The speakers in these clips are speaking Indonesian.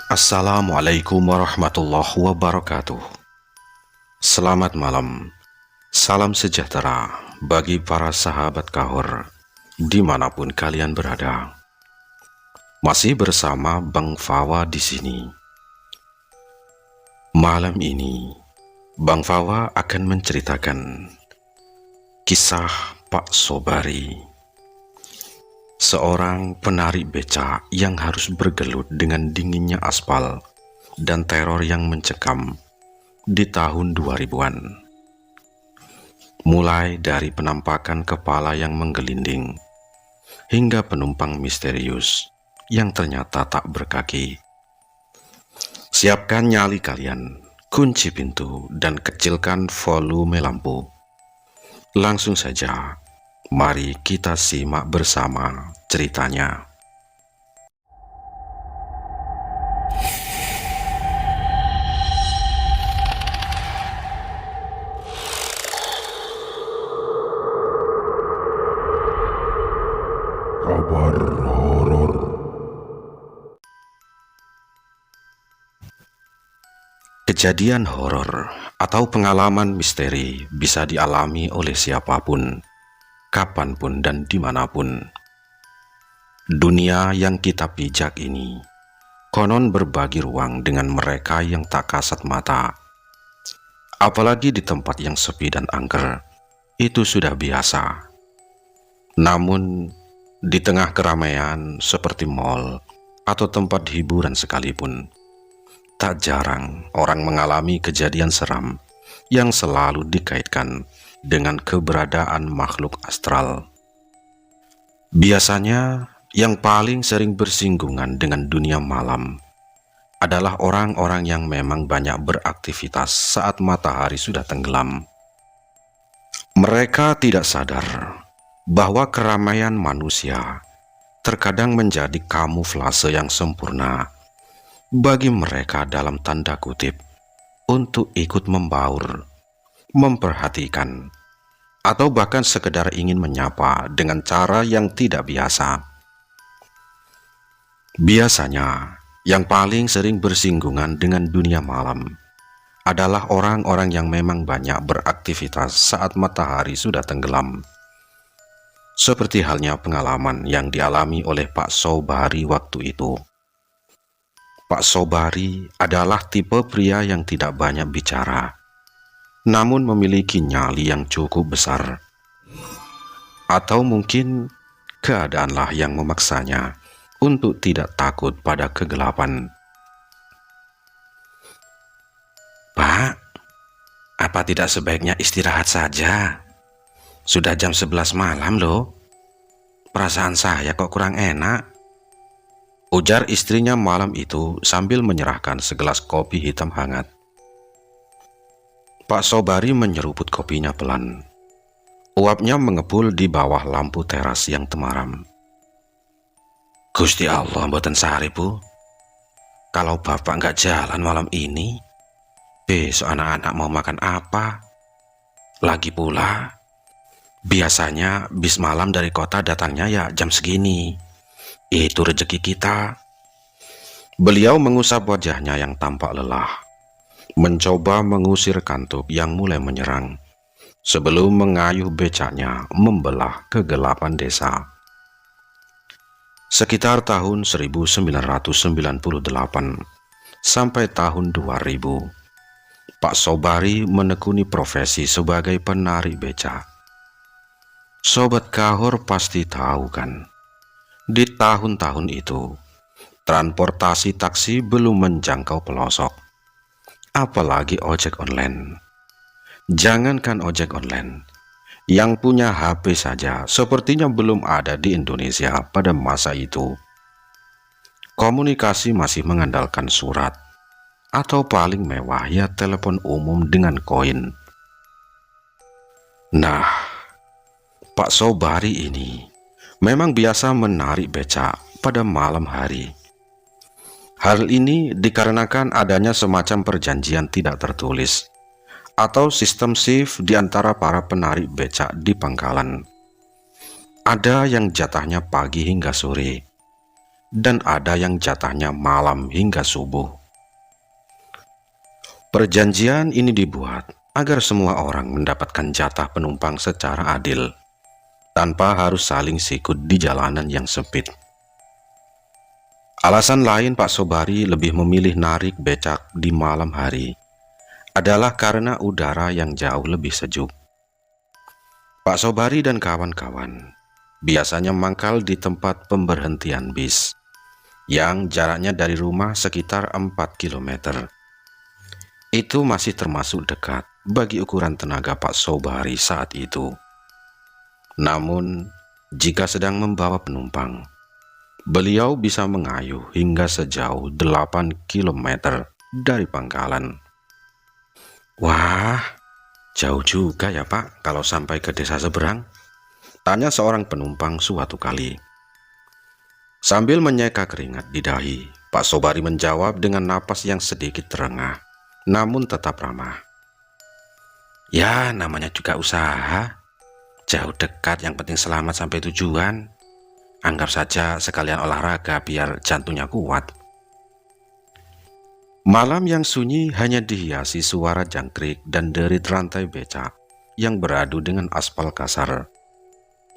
Assalamualaikum warahmatullahi wabarakatuh. Selamat malam. Salam sejahtera bagi para sahabat Kahor dimanapun kalian berada. Masih bersama Bang Fawa di sini. Malam ini Bang Fawa akan menceritakan kisah Pak Sobari, seorang penari beca yang harus bergelut dengan dinginnya aspal dan teror yang mencekam di tahun 2000-an. Mulai dari penampakan kepala yang menggelinding hingga penumpang misterius yang ternyata tak berkaki. Siapkan nyali kalian, kunci pintu, dan kecilkan volume lampu. Langsung saja, mari kita simak bersama ceritanya. Kabar horor. Kejadian horor atau pengalaman misteri bisa dialami oleh siapapun, kapanpun dan dimanapun. Dunia yang kita pijak ini konon berbagi ruang dengan mereka yang tak kasat mata. Apalagi di tempat yang sepi dan angker, itu sudah biasa. Namun, di tengah keramaian seperti mal atau tempat hiburan sekalipun, tak jarang orang mengalami kejadian seram yang selalu dikaitkan dengan keberadaan makhluk astral. Biasanya, yang paling sering bersinggungan dengan dunia malam adalah orang-orang yang memang banyak beraktivitas saat matahari sudah tenggelam. Mereka tidak sadar bahwa keramaian manusia terkadang menjadi kamuflase yang sempurna bagi mereka dalam tanda kutip untuk ikut membaur, memperhatikan, atau bahkan sekedar ingin menyapa dengan cara yang tidak biasa. Biasanya, yang paling sering bersinggungan dengan dunia malam adalah orang-orang yang memang banyak beraktivitas saat matahari sudah tenggelam. Seperti halnya pengalaman yang dialami oleh Pak Sobari waktu itu. Pak Sobari adalah tipe pria yang tidak banyak bicara, namun memiliki nyali yang cukup besar. Atau mungkin keadaanlah yang memaksanya untuk tidak takut pada kegelapan. "Pak, apa tidak sebaiknya istirahat saja? Sudah jam 11 malam loh. Perasaan saya kok kurang enak," ujar istrinya malam itu sambil menyerahkan segelas kopi hitam hangat. Pak Sobari menyeruput kopinya pelan. Uapnya mengepul di bawah lampu teras yang temaram. "Gusti Allah mboten sari, Bu. Kalau Bapak nggak jalan malam ini, besok anak-anak mau makan apa? Lagi pula, biasanya bis malam dari kota datangnya ya jam segini. Itu rezeki kita." Beliau mengusap wajahnya yang tampak lelah, mencoba mengusir kantuk yang mulai menyerang, sebelum mengayuh becaknya membelah kegelapan desa. Sekitar tahun 1998 sampai tahun 2000, Pak Sobari menekuni profesi sebagai penari beca. Sobat Kahor pasti tahu kan, di tahun-tahun itu, transportasi taksi belum menjangkau pelosok, apalagi ojek online. Jangankan ojek online, yang punya HP saja sepertinya belum ada di Indonesia pada masa itu. Komunikasi masih mengandalkan surat, atau paling mewah ya telepon umum dengan koin. Nah, Pak Sobari ini memang biasa menarik becak pada malam hari. Hal ini dikarenakan adanya semacam perjanjian tidak tertulis atau sistem shift di antara para penari becak di pangkalan. Ada yang jatahnya pagi hingga sore, dan ada yang jatahnya malam hingga subuh. Perjanjian ini dibuat agar semua orang mendapatkan jatah penumpang secara adil, tanpa harus saling sikut di jalanan yang sempit. Alasan lain Pak Sobari lebih memilih narik becak di malam hari adalah karena udara yang jauh lebih sejuk. Pak Sobari dan kawan-kawan biasanya mangkal di tempat pemberhentian bis yang jaraknya dari rumah sekitar 4 km. Itu masih termasuk dekat bagi ukuran tenaga Pak Sobari saat itu. Namun, jika sedang membawa penumpang, beliau bisa mengayuh hingga sejauh 8 km dari pangkalan. Wah, jauh juga ya Pak kalau sampai ke desa seberang, tanya seorang penumpang suatu kali. Sambil menyeka keringat di dahi, Pak Sobari menjawab dengan napas yang sedikit terengah, namun tetap ramah. Ya, namanya juga usaha. Jauh dekat, yang penting selamat sampai tujuan. Anggap saja sekalian olahraga biar jantungnya kuat. Malam yang sunyi hanya dihiasi suara jangkrik dan derit rantai becak yang beradu dengan aspal kasar,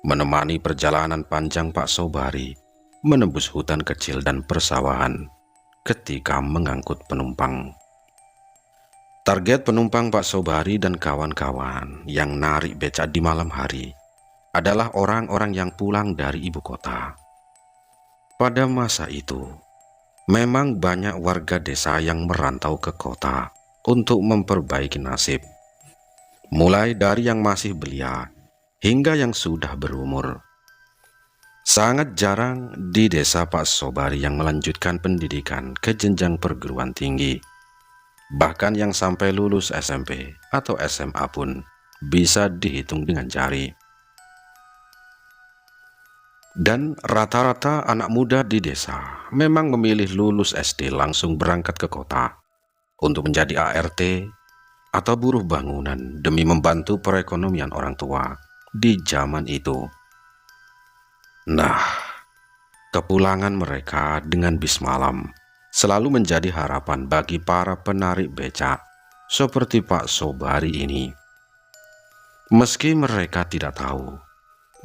menemani perjalanan panjang Pak Sobari menembus hutan kecil dan persawahan ketika mengangkut penumpang. Target penumpang Pak Sobari dan kawan-kawan yang narik becak di malam hari adalah orang-orang yang pulang dari ibu kota. Pada masa itu, memang banyak warga desa yang merantau ke kota untuk memperbaiki nasib, mulai dari yang masih belia hingga yang sudah berumur. Sangat jarang di desa Pak Sobari yang melanjutkan pendidikan ke jenjang perguruan tinggi. Bahkan yang sampai lulus SMP atau SMA pun bisa dihitung dengan jari. Dan rata-rata anak muda di desa memang memilih lulus SD langsung berangkat ke kota untuk menjadi ART atau buruh bangunan demi membantu perekonomian orang tua di zaman itu. Nah, kepulangan mereka dengan bis malam selalu menjadi harapan bagi para penarik becak seperti Pak Sobari ini. Meski mereka tidak tahu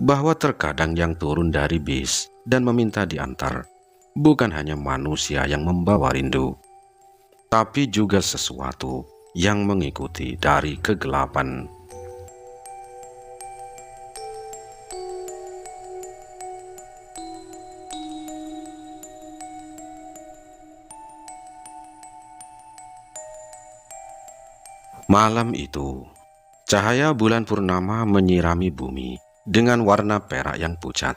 bahwa terkadang yang turun dari bis dan meminta diantar bukan hanya manusia yang membawa rindu, tapi juga sesuatu yang mengikuti dari kegelapan. Malam itu, cahaya bulan purnama menyirami bumi dengan warna perak yang pucat.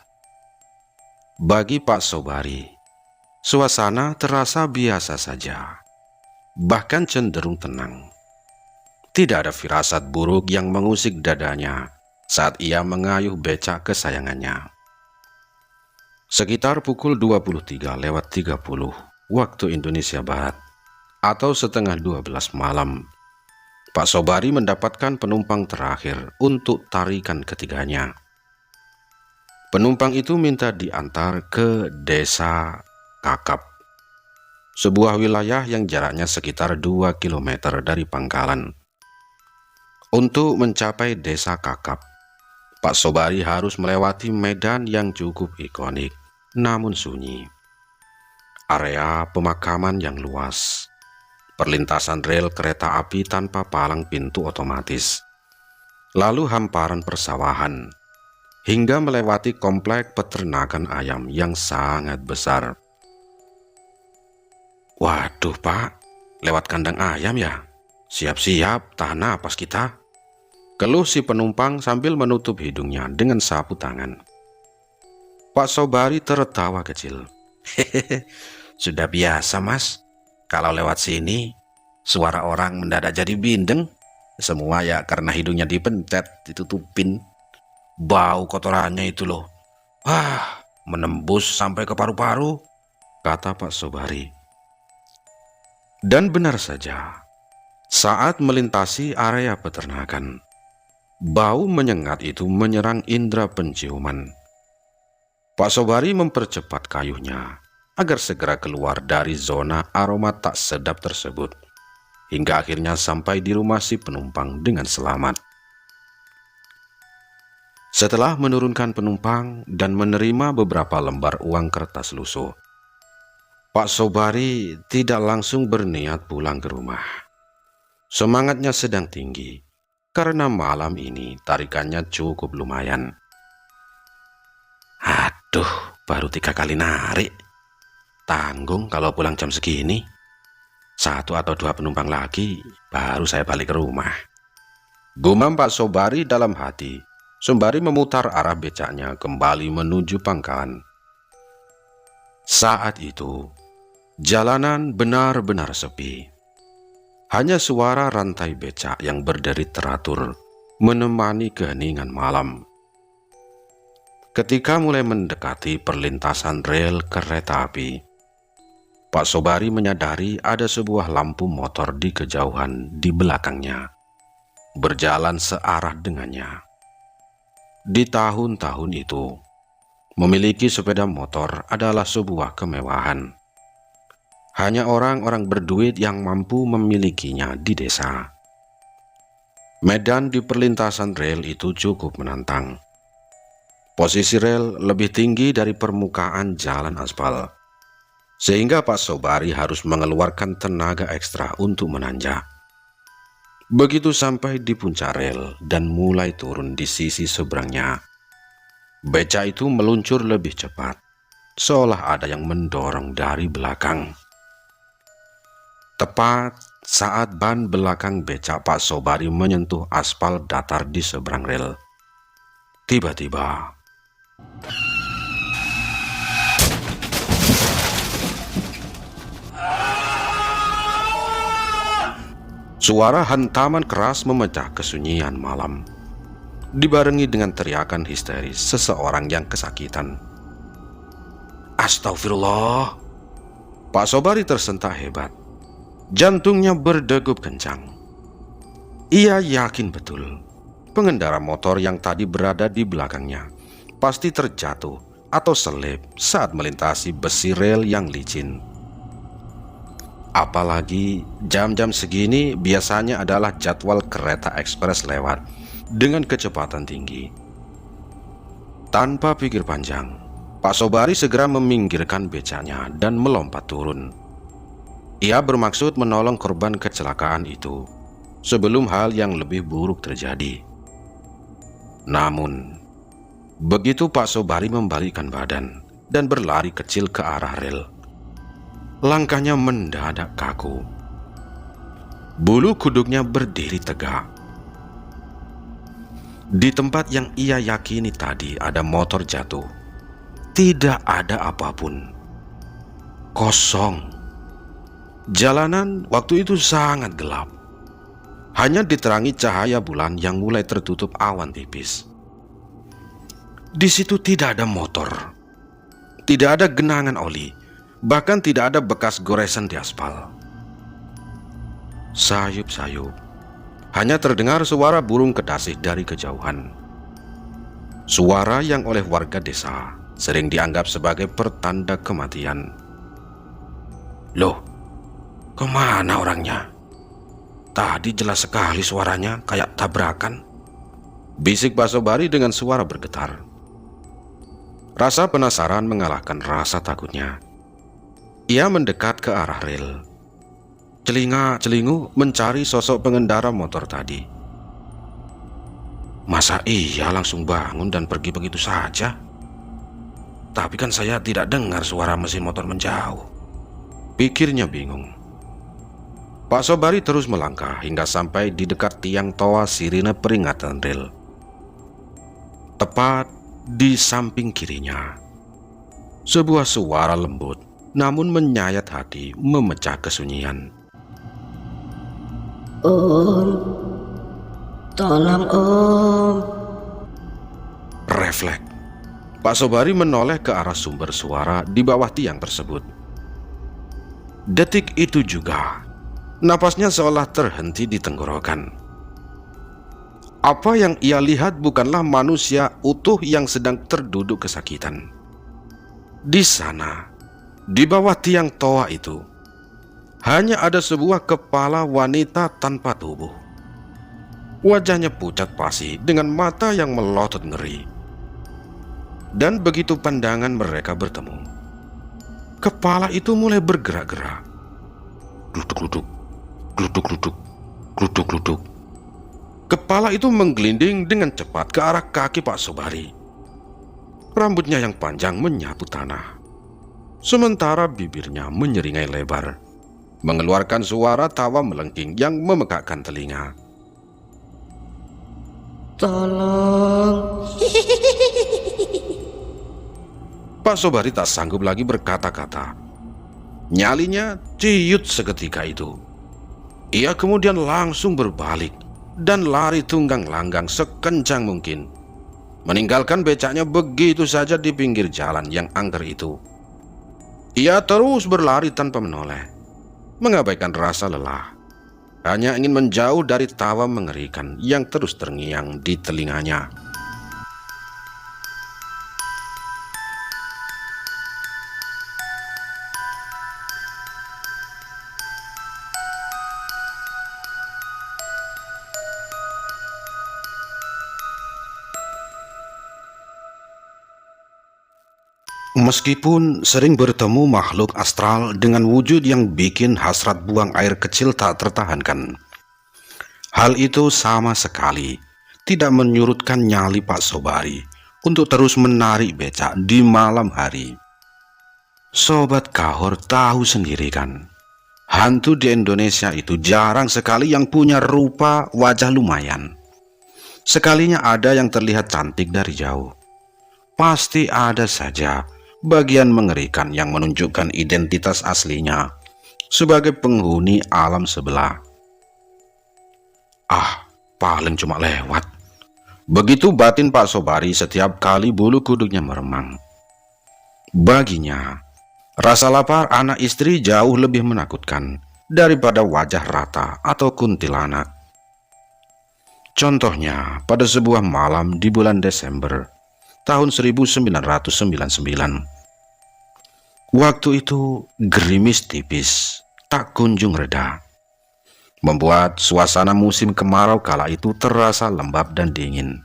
Bagi Pak Sobari, suasana terasa biasa saja, bahkan cenderung tenang. Tidak ada firasat buruk yang mengusik dadanya saat ia mengayuh becak kesayangannya. Sekitar pukul 23:30 waktu Indonesia Barat atau setengah 12 malam, Pak Sobari mendapatkan penumpang terakhir untuk tarikan ketiganya. Penumpang itu minta diantar ke desa Kakap, sebuah wilayah yang jaraknya sekitar 2 km dari pangkalan. Untuk mencapai desa Kakap, Pak Sobari harus melewati medan yang cukup ikonik namun sunyi. Area pemakaman yang luas, perlintasan rel kereta api tanpa palang pintu otomatis, lalu hamparan persawahan, hingga melewati komplek peternakan ayam yang sangat besar. Waduh Pak, lewat kandang ayam ya? Siap-siap, tahan napas kita, keluh si penumpang sambil menutup hidungnya dengan sapu tangan. Pak Sobari tertawa kecil. Hehehe, sudah biasa mas. Kalau lewat sini, suara orang mendadak jadi bindeng. Semua ya karena hidungnya dipencet, ditutupin. Bau kotorannya itu loh. Wah, menembus sampai ke paru-paru, kata Pak Sobari. Dan benar saja, saat melintasi area peternakan, bau menyengat itu menyerang indera penciuman. Pak Sobari mempercepat kayuhnya agar segera keluar dari zona aroma tak sedap tersebut, hingga akhirnya sampai di rumah si penumpang dengan selamat. Setelah menurunkan penumpang dan menerima beberapa lembar uang kertas lusuh, Pak Sobari tidak langsung berniat pulang ke rumah. Semangatnya sedang tinggi, karena malam ini tarikannya cukup lumayan. Aduh, baru 3 kali narik. Tanggung kalau pulang jam segini. 1 atau 2 penumpang lagi, baru saya balik ke rumah. Gumam Pak Sobari dalam hati, sembari memutar arah becaknya kembali menuju pangkalan. Saat itu, jalanan benar-benar sepi. Hanya suara rantai becak yang berderi teratur menemani keheningan malam. Ketika mulai mendekati perlintasan rel kereta api, Pak Sobari menyadari ada sebuah lampu motor di kejauhan di belakangnya, berjalan searah dengannya. Di tahun-tahun itu, memiliki sepeda motor adalah sebuah kemewahan. Hanya orang-orang berduit yang mampu memilikinya di desa. Medan di perlintasan rel itu cukup menantang. Posisi rel lebih tinggi dari permukaan jalan aspal, sehingga Pak Sobari harus mengeluarkan tenaga ekstra untuk menanjak. Begitu sampai di puncak rel dan mulai turun di sisi seberangnya, becak itu meluncur lebih cepat, seolah ada yang mendorong dari belakang. Tepat saat ban belakang becak Pak Sobari menyentuh aspal datar di seberang rel, tiba-tiba suara hantaman keras memecah kesunyian malam, dibarengi dengan teriakan histeris seseorang yang kesakitan. Astagfirullah! Pak Sobari tersentak hebat. Jantungnya berdegup kencang. Ia yakin betul pengendara motor yang tadi berada di belakangnya pasti terjatuh atau selip saat melintasi besi rel yang licin. Apalagi jam-jam segini biasanya adalah jadwal kereta ekspres lewat dengan kecepatan tinggi. Tanpa pikir panjang, Pak Sobari segera meminggirkan becaknya dan melompat turun. Ia bermaksud menolong korban kecelakaan itu sebelum hal yang lebih buruk terjadi. Namun, begitu Pak Sobari membalikkan badan dan berlari kecil ke arah rel, langkahnya mendadak kaku. Bulu kuduknya berdiri tegak. Di tempat yang ia yakini tadi ada motor jatuh, tidak ada apapun. Kosong. Jalanan waktu itu sangat gelap. Hanya diterangi cahaya bulan yang mulai tertutup awan tipis. Di situ tidak ada motor, tidak ada genangan oli, bahkan tidak ada bekas goresan di aspal. Sayup-sayup, hanya terdengar suara burung kedasih dari kejauhan. Suara yang oleh warga desa sering dianggap sebagai pertanda kematian. Loh, kemana orangnya? Tadi jelas sekali suaranya kayak tabrakan. Bisik Pak Sobari dengan suara bergetar. Rasa penasaran mengalahkan rasa takutnya. Ia mendekat ke arah rel. Celinga-celingu mencari sosok pengendara motor tadi. Masa iya langsung bangun dan pergi begitu saja? Tapi kan saya tidak dengar suara mesin motor menjauh. Pikirnya bingung. Pak Sobari terus melangkah hingga sampai di dekat tiang toa sirine peringatan rel. Tepat di samping kirinya, sebuah suara lembut namun menyayat hati memecah kesunyian. Om, tolong Om. Refleks, Pak Sobari menoleh ke arah sumber suara di bawah tiang tersebut. Detik itu juga, napasnya seolah terhenti di tenggorokan. Apa yang ia lihat bukanlah manusia utuh yang sedang terduduk kesakitan. Di sana, Di bawah tiang toa itu hanya ada sebuah kepala wanita tanpa tubuh. Wajahnya pucat pasi dengan mata yang melotot ngeri. Dan begitu pandangan mereka bertemu, kepala itu mulai bergerak-gerak. Gluduk-gluduk, gluduk-gluduk, gluduk-gluduk. Kepala itu menggelinding dengan cepat ke arah kaki Pak Sobari. Rambutnya yang panjang menyapu tanah, sementara bibirnya menyeringai lebar, mengeluarkan suara tawa melengking yang memekakkan telinga. Tolong. Pak Sobari tak sanggup lagi berkata-kata. Nyalinya ciut seketika itu. Ia kemudian langsung berbalik dan lari tunggang langgang sekencang mungkin, meninggalkan becaknya begitu saja di pinggir jalan yang angker itu. Ia terus berlari tanpa menoleh, mengabaikan rasa lelah, hanya ingin menjauh dari tawa mengerikan yang terus terngiang di telinganya. Meskipun sering bertemu makhluk astral dengan wujud yang bikin hasrat buang air kecil tak tertahankan, hal itu sama sekali tidak menyurutkan nyali Pak Sobari untuk terus menarik becak di malam hari. Sobat Kahor tahu sendiri kan, hantu di Indonesia itu jarang sekali yang punya rupa wajah lumayan. Sekalinya ada yang terlihat cantik dari jauh, pasti ada saja bagian mengerikan yang menunjukkan identitas aslinya sebagai penghuni alam sebelah. Paling cuma lewat. Begitu batin Pak Sobari setiap kali bulu kuduknya meremang. Baginya, rasa lapar anak istri jauh lebih menakutkan daripada wajah rata atau kuntilanak. Contohnya pada sebuah malam di bulan Desember tahun 1999. Waktu itu gerimis tipis tak kunjung reda, membuat suasana musim kemarau kala itu terasa lembab dan dingin.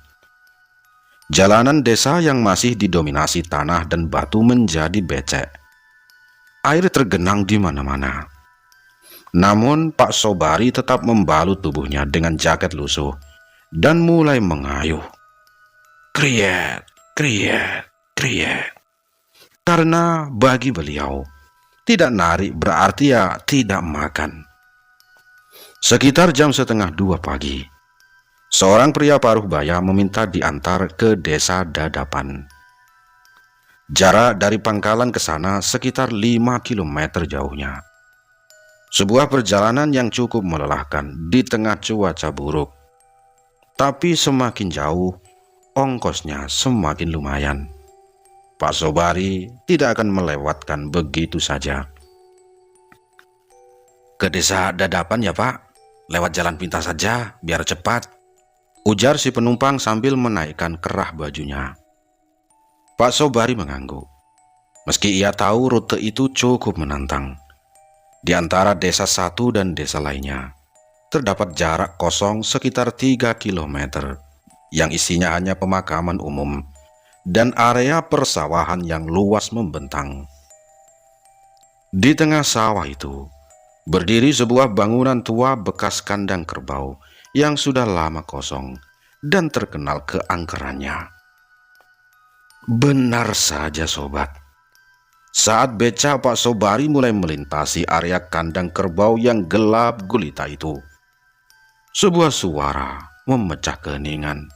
Jalanan desa yang masih didominasi tanah dan batu menjadi becek. Air tergenang di mana-mana. Namun Pak Sobari tetap membalut tubuhnya dengan jaket lusuh dan mulai mengayuh. Kriet, kriet, kriet. Karena bagi beliau, tidak narik berarti ya tidak makan. Sekitar jam 1:30 pagi, seorang pria paruh baya meminta diantar ke desa Dadapan. Jarak dari Pangkalan ke sana sekitar 5 km jauhnya. Sebuah perjalanan yang cukup melelahkan di tengah cuaca buruk. Tapi semakin jauh, ongkosnya semakin lumayan. Pak Sobari tidak akan melewatkan begitu saja. Ke desa Dadapan ya Pak, lewat jalan pintas saja biar cepat, ujar si penumpang sambil menaikkan kerah bajunya. Pak Sobari mengangguk. Meski ia tahu rute itu cukup menantang. Di antara desa satu dan desa lainnya, terdapat jarak kosong sekitar 3 km yang isinya hanya pemakaman umum dan area persawahan yang luas membentang. Di tengah sawah itu berdiri sebuah bangunan tua bekas kandang kerbau yang sudah lama kosong dan terkenal keangkerannya. Benar saja sobat, saat becak Pak Sobari mulai melintasi area kandang kerbau yang gelap gulita itu, sebuah suara memecah keheningan.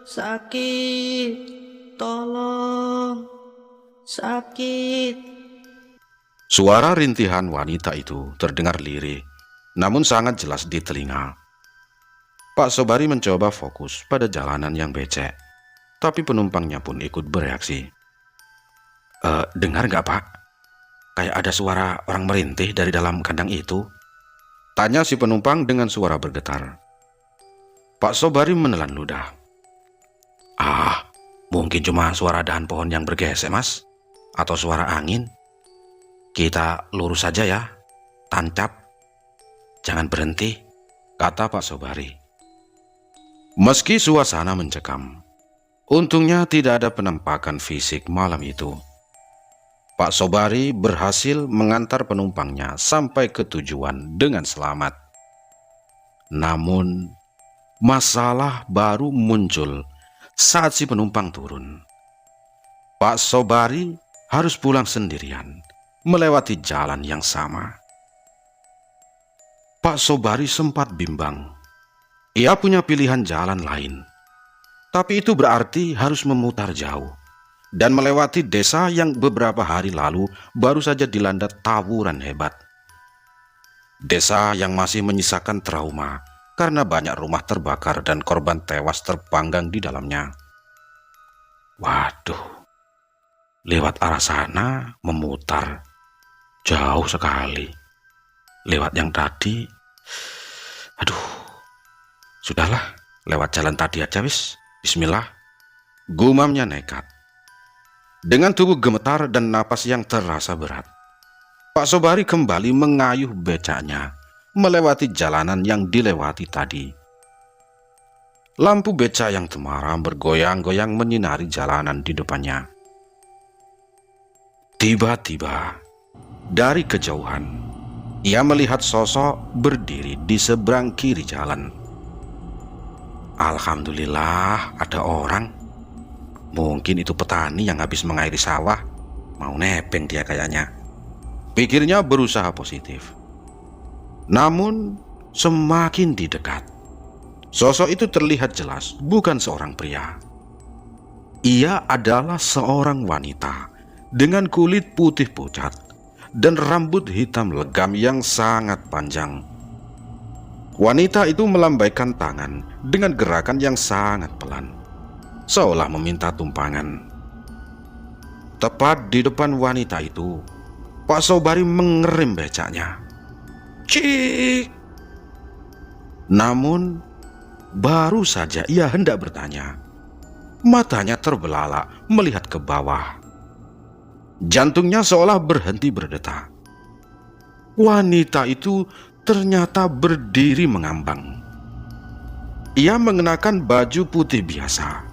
Sakit, tolong, sakit. Suara rintihan wanita itu terdengar lirih, namun sangat jelas di telinga. Pak Sobari mencoba fokus pada jalanan yang becek, tapi penumpangnya pun ikut bereaksi. Dengar nggak Pak? Kayak ada suara orang merintih dari dalam kandang itu, tanya si penumpang dengan suara bergetar. Pak Sobari menelan ludah. Mungkin cuma suara dahan pohon yang bergesek, Mas. Atau suara angin. Kita lurus saja ya, tancap. Jangan berhenti, kata Pak Sobari. Meski suasana mencekam, untungnya tidak ada penampakan fisik malam itu. Pak Sobari berhasil mengantar penumpangnya sampai ke tujuan dengan selamat. Namun, masalah baru muncul saat si penumpang turun. Pak Sobari harus pulang sendirian, melewati jalan yang sama. Pak Sobari sempat bimbang. Ia punya pilihan jalan lain, tapi itu berarti harus memutar jauh dan melewati desa yang beberapa hari lalu baru saja dilanda tawuran hebat. Desa yang masih menyisakan trauma karena banyak rumah terbakar dan korban tewas terpanggang di dalamnya. Waduh, lewat arah sana memutar jauh sekali. Lewat yang tadi, sudahlah, lewat jalan tadi aja wis. Bismillah, gumamnya nekat. Dengan tubuh gemetar dan napas yang terasa berat, Pak Sobari kembali mengayuh becaknya melewati jalanan yang dilewati tadi. Lampu becak yang temaram bergoyang-goyang menyinari jalanan di depannya. Tiba-tiba, dari kejauhan, ia melihat sosok berdiri di seberang kiri jalan. Alhamdulillah ada orang. Mungkin itu petani yang habis mengairi sawah. Mau nebeng dia kayaknya. Pikirnya berusaha positif. Namun semakin didekat, sosok itu terlihat jelas bukan seorang pria. Ia adalah seorang wanita dengan kulit putih pucat dan rambut hitam legam yang sangat panjang. Wanita itu melambaikan tangan dengan gerakan yang sangat pelan, seolah meminta tumpangan. Tepat di depan wanita itu, Pak Sobari mengerem becaknya. Cik! Namun, baru saja ia hendak bertanya, matanya terbelalak melihat ke bawah. Jantungnya seolah berhenti berdetak. Wanita itu ternyata berdiri mengambang. Ia mengenakan baju putih biasa,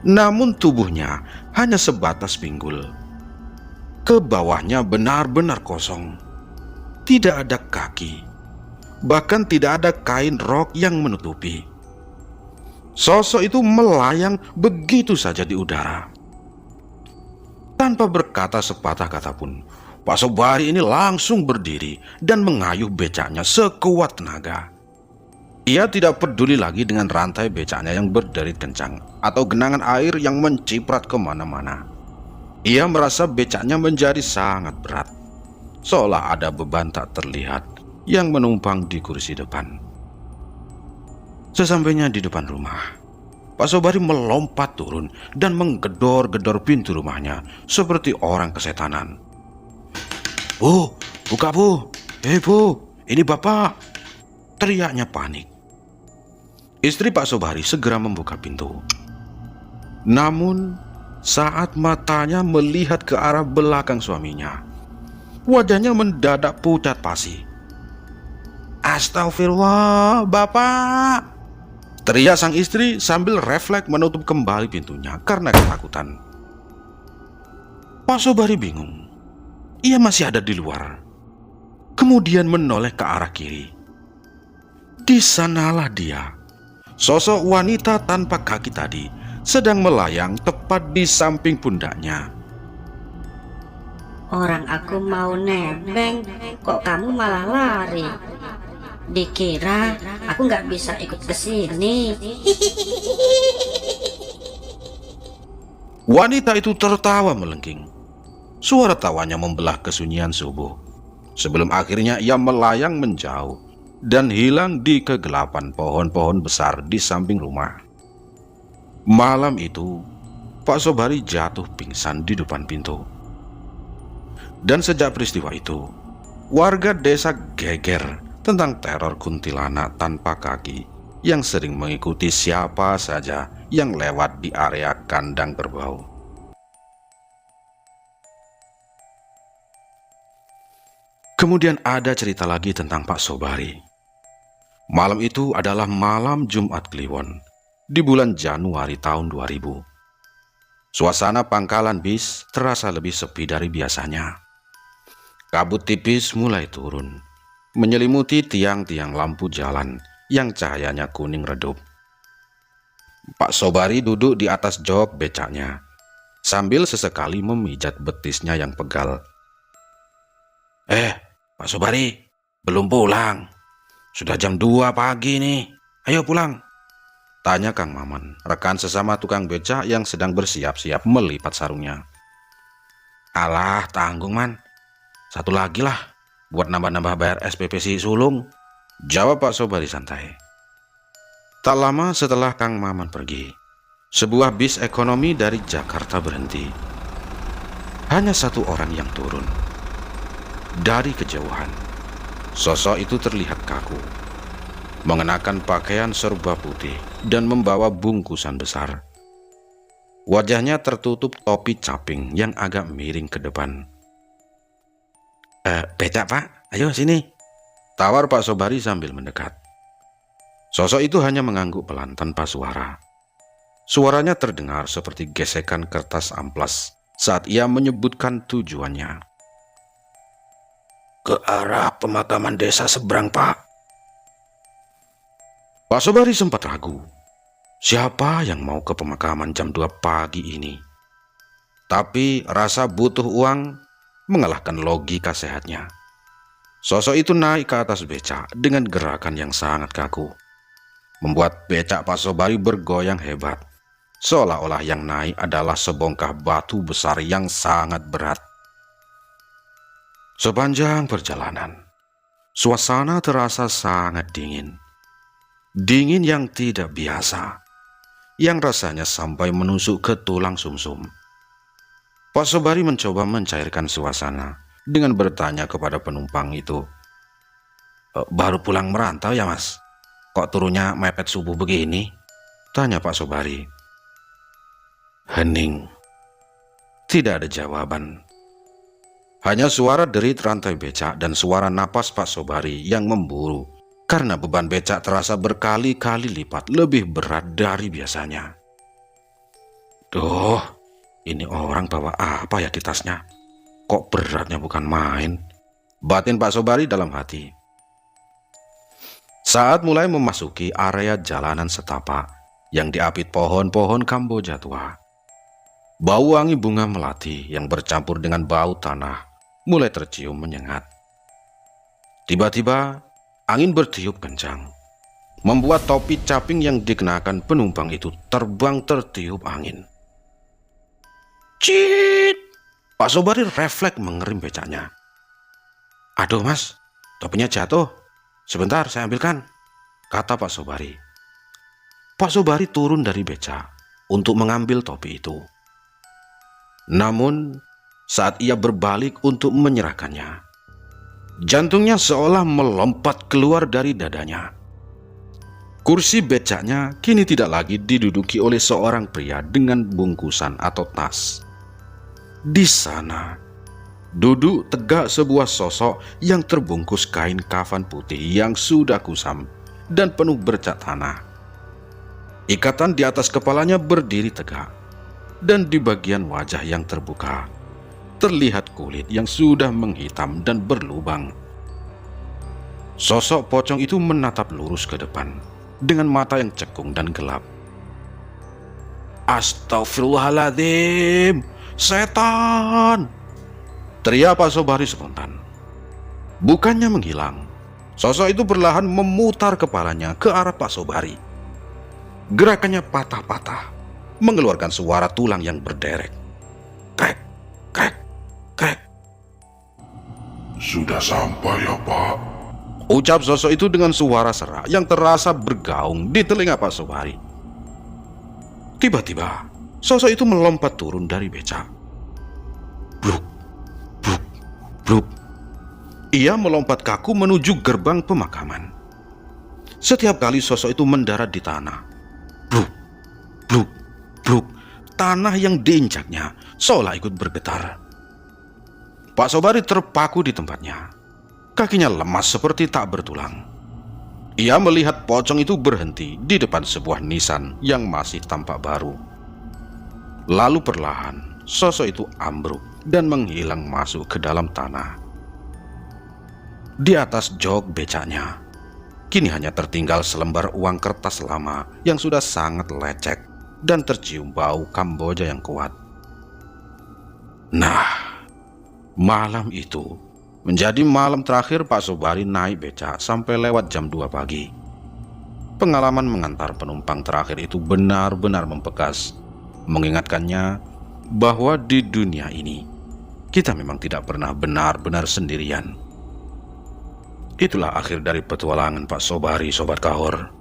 namun tubuhnya hanya sebatas pinggul. Ke bawahnya benar-benar kosong. Tidak ada kaki, bahkan tidak ada kain rok yang menutupi. Sosok itu melayang begitu saja di udara. Tanpa berkata sepatah kata pun, Pak Sobari ini langsung berdiri dan mengayuh becaknya sekuat tenaga. Ia tidak peduli lagi dengan rantai becaknya yang berderit kencang atau genangan air yang menciprat kemana-mana. Ia merasa becaknya menjadi sangat berat, seolah ada beban tak terlihat yang menumpang di kursi depan. Sesampainya di depan rumah, Pak Sobari melompat turun dan menggedor-gedor pintu rumahnya seperti orang kesetanan. Bu, buka bu, bu, ini bapak, teriaknya panik. Istri Pak Sobari segera membuka pintu. Namun, saat matanya melihat ke arah belakang suaminya, wajahnya mendadak pucat pasi. Astagfirullah, bapak! Teriak sang istri sambil refleks menutup kembali pintunya karena ketakutan. Pak Sobari bingung. Ia masih ada di luar. Kemudian menoleh ke arah kiri. Di sanalah dia, sosok wanita tanpa kaki tadi, sedang melayang tepat di samping pundaknya. Orang aku mau nebeng, kok kamu malah lari? Dikira aku nggak bisa ikut ke sini. Wanita itu tertawa melengking. Suara tawanya membelah kesunyian subuh. Sebelum akhirnya ia melayang menjauh dan hilang di kegelapan pohon-pohon besar di samping rumah. Malam itu, Pak Sobari jatuh pingsan di depan pintu. Dan sejak peristiwa itu, warga desa geger tentang teror kuntilanak tanpa kaki yang sering mengikuti siapa saja yang lewat di area kandang kerbau. Kemudian ada cerita lagi tentang Pak Sobari. Malam itu adalah malam Jumat Kliwon di bulan Januari tahun 2000. Suasana pangkalan bis terasa lebih sepi dari biasanya. Kabut tipis mulai turun, menyelimuti tiang-tiang lampu jalan yang cahayanya kuning redup. Pak Sobari duduk di atas jok becaknya, sambil sesekali memijat betisnya yang pegal. Pak Sobari, belum pulang. Sudah jam 2 pagi nih. Ayo pulang. Tanya Kang Maman, rekan sesama tukang becak yang sedang bersiap-siap melipat sarungnya. Alah, tanggung man. Satu lagi lah, buat nambah-nambah bayar SPP si sulung. Jawab Pak Sobari santai. Tak lama setelah Kang Maman pergi, sebuah bis ekonomi dari Jakarta berhenti. Hanya satu orang yang turun. Dari kejauhan, sosok itu terlihat kaku, mengenakan pakaian serba putih dan membawa bungkusan besar. Wajahnya tertutup topi caping yang agak miring ke depan. Becak Pak, ayo sini. Tawar Pak Sobari sambil mendekat. Sosok itu hanya mengangguk pelan tanpa suara. Suaranya terdengar seperti gesekan kertas amplas saat ia menyebutkan tujuannya. Ke arah pemakaman desa seberang, Pak. Pak Sobari sempat ragu. Siapa yang mau ke pemakaman jam 2 pagi ini? Tapi rasa butuh uang mengalahkan logika sehatnya. Sosok itu naik ke atas becak dengan gerakan yang sangat kaku, membuat becak Pak Sobari bergoyang hebat, seolah-olah yang naik adalah sebongkah batu besar yang sangat berat. Sepanjang perjalanan, suasana terasa sangat dingin. Dingin yang tidak biasa, yang rasanya sampai menusuk ke tulang sumsum. Pak Sobari mencoba mencairkan suasana dengan bertanya kepada penumpang itu. Baru pulang merantau ya mas? Kok turunnya mepet subuh begini? Tanya Pak Sobari. Hening. Tidak ada jawaban. Hanya suara derit rantai becak dan suara napas Pak Sobari yang memburu karena beban becak terasa berkali-kali lipat lebih berat dari biasanya. Duh, ini orang bawa apa ya di tasnya? Kok beratnya bukan main? Batin Pak Sobari dalam hati. Saat mulai memasuki area jalanan setapak yang diapit pohon-pohon Kamboja tua, bau wangi bunga melati yang bercampur dengan bau tanah mulai tercium menyengat. Tiba-tiba angin bertiup kencang, membuat topi caping yang dikenakan penumpang itu terbang tertiup angin. Cit! Pak Sobari refleks mengerim becaknya. Aduh mas, topinya jatuh. Sebentar saya ambilkan, kata Pak Sobari. Pak Sobari turun dari becak untuk mengambil topi itu. Namun saat ia berbalik untuk menyerahkannya, jantungnya seolah melompat keluar dari dadanya. Kursi becaknya kini tidak lagi diduduki oleh seorang pria dengan bungkusan atau tas. Di sana duduk tegak sebuah sosok yang terbungkus kain kafan putih yang sudah kusam dan penuh bercak tanah. Ikatan di atas kepalanya berdiri tegak, dan di bagian wajah yang terbuka terlihat kulit yang sudah menghitam dan berlubang. Sosok pocong itu menatap lurus ke depan dengan mata yang cekung dan gelap. Astagfirullahaladzim, setan! Teriak Pak Sobari spontan. Bukannya menghilang, sosok itu perlahan memutar kepalanya ke arah Pak Sobari. Gerakannya patah-patah, mengeluarkan suara tulang yang berderek. Krek, krek, krek. Sudah sampai ya Pak? Ucap sosok itu dengan suara serak yang terasa bergaung di telinga Pak Sobari. Tiba-tiba, sosok itu melompat turun dari becak. Bluk, bluk, bluk. Ia melompat kaku menuju gerbang pemakaman. Setiap kali sosok itu mendarat di tanah, bluk, Bluk, bluk, tanah yang diinjaknya seolah ikut bergetar. Pak Sobari terpaku di tempatnya. Kakinya lemas seperti tak bertulang. Ia melihat pocong itu berhenti di depan sebuah nisan yang masih tampak baru. Lalu perlahan, sosok itu ambruk dan menghilang masuk ke dalam tanah. Di atas jok becaknya, kini hanya tertinggal selembar uang kertas lama yang sudah sangat lecek dan tercium bau Kamboja yang kuat. Nah, malam itu menjadi malam terakhir Pak Sobari naik becak sampai lewat jam 2 pagi. Pengalaman mengantar penumpang terakhir itu benar-benar membekas, mengingatkannya bahwa di dunia ini kita memang tidak pernah benar-benar sendirian. Itulah akhir dari petualangan Pak Sobari, Sobat Kahor.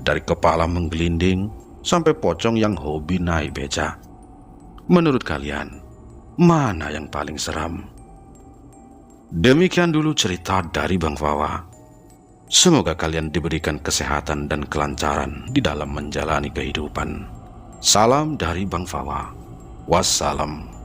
Dari kepala menggelinding sampai pocong yang hobi naik becak. Menurut kalian, mana yang paling seram? Demikian dulu cerita dari Bang Fawa. Semoga kalian diberikan kesehatan dan kelancaran di dalam menjalani kehidupan. Salam dari Bang Fawa. Wassalam.